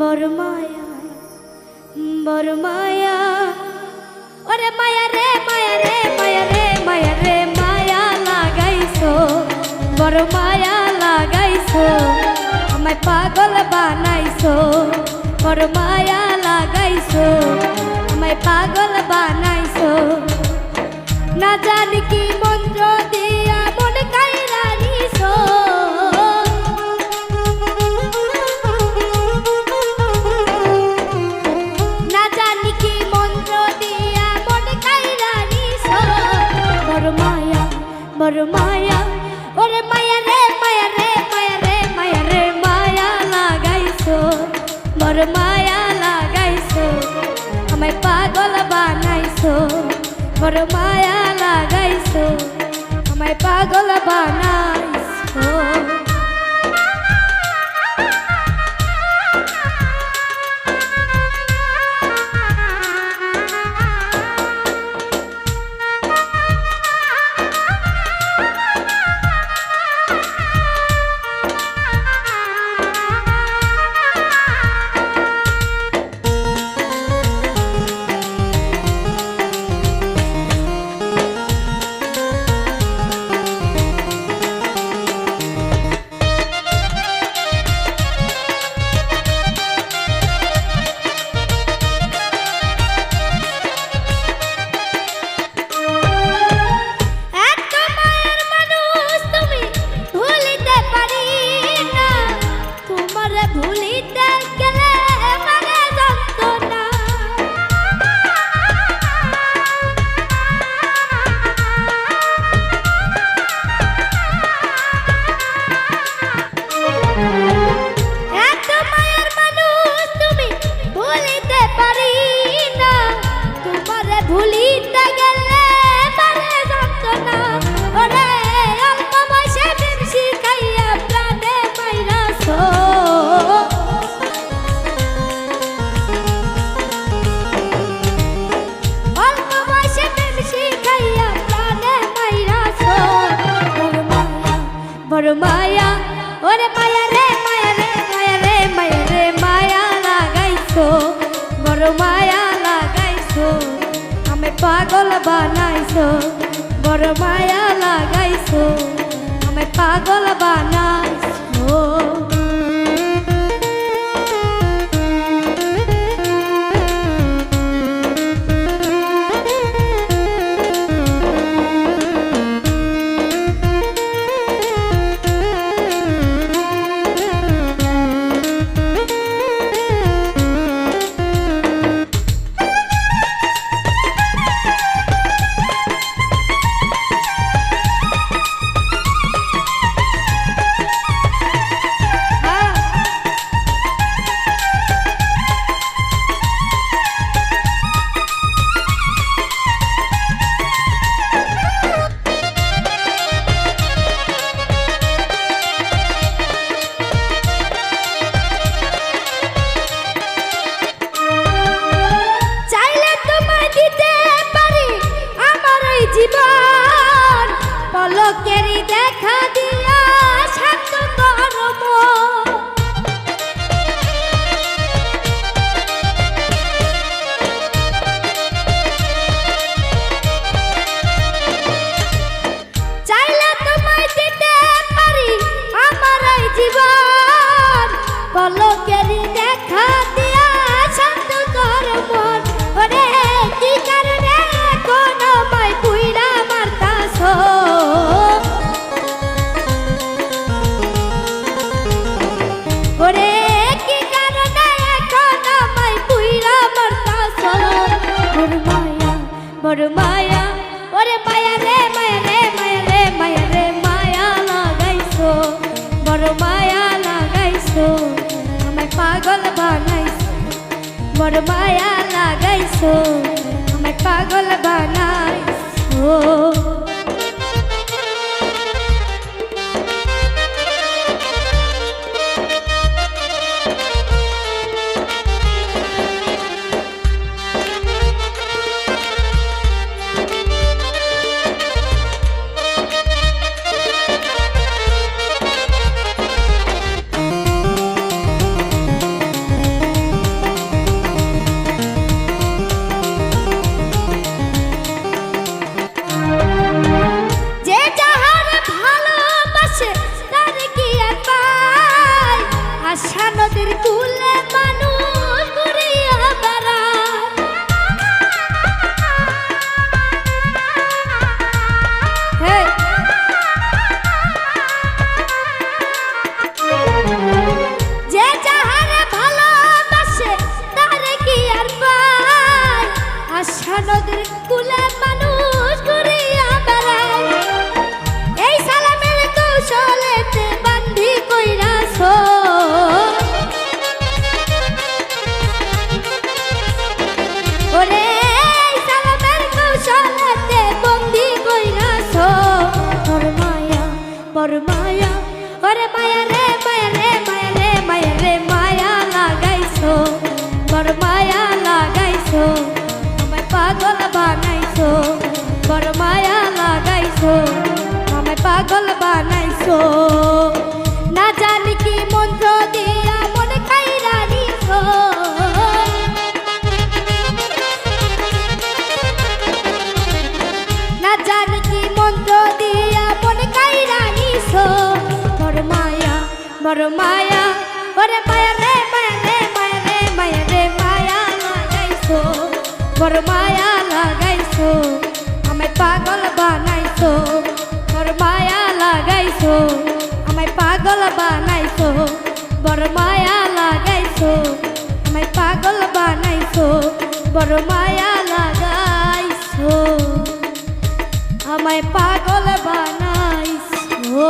বড় মায়া বড় মায়া ওরে মায়া রে মায়া রে মায়া রে মায়া রে মায়া লাগাইছো বড় মায়া লাগাইছো আমায় পাগল বানাইছো বড় মায়া লাগাইছো আমায় পাগল বানাইছো না জানি কি মন্ত্র দিয়া মন কাইরা নিছো না জানি কি মন্ত্র দিয়া মন কাইরা নিছো বড় মায়া ওরে মায়া রে মায়া রে মায়া রে মায়া রে মায়া লাগাইছো বড় মায়া লাগাইছো আমায় পাগল বানাইছো বড় মায়া লাগাইছো আমায় পাগল বানাইছো ভুলিতে গেলে মানে যন্ত্রণা ওরে অল্প বয়সে প্রেম শিখাইয়া প্রাণে মাইরাছো অল্প বয়সে প্রেম শিখাইয়া প্রাণে মাইরাছো বড় মায়া ওরে মায়া রে মায়া রে মায়া রে মায়া রে মায়া লাগাইছো বড় মায়া লাগাইছো আমায় পাগল বানাইছো বড় মায়া লাগাইছো আমায় পাগল বানাইছো জীবন পলকেরই দেখা দিয়া শান্ত করম চাইলে তোমায় দিতে পারি আমার এই জীবন পলকেরই দেখা দিয়া শান্ত করম ওরে কি কারণে কোন মাই পুইরা মারতাছো ওরে কি কারণে কোন মাই পুইরা মারতাছো বড় মায়া ওরে মায়া রে মায়া রে মায়া রে মায়া রে মায়া লাগাইছো বড় মায়া লাগাইছো আমায় পাগল বানাইছো বড় মায়া লাগাইছো আমায় পাগল বানাইছো নদীর কূলে মানুষ ঘুরিয়া বেড়ায় হেই যে যাহারে ভালোবাসে তারে কি আর পায় আশা নদীর কূলে মানুষ ঘুরিয়া বেড়ায় এই সালামের কৌশলেতে বান্ধি কইরাছ ওরে এই সালামের কৌশলেতে বন্দি কইরাছ বড় মায়া ওরে মায়া রে মায়া রে মায়া রে মায়া রে মায়া লাগাইছো বড় মায়া লাগাইছো আমায় পাগল বানাইছো বড় মায়া লাগাইছো আমায় পাগল বানাইছো না জানি কি মন্ত্র দিয়া মনে খাইরা নিছো না জানি কি মন্ত্র দিয়া মনে খাইরা নিছো বড় মায়া ওরে মায়া রে মায়া রে মায়া রে মায়া রে মায়া লাগাইছো বড় মায়া লাগাইছো আমায় পাগল বানাইছো বড় মায়া লাগাইছো আমায় পাগল বানাইছো বড় মায়া লাগাইছো আমায় পাগল বানাইছো বড় মায়া লাগাইছো আমায় পাগল বানাইছো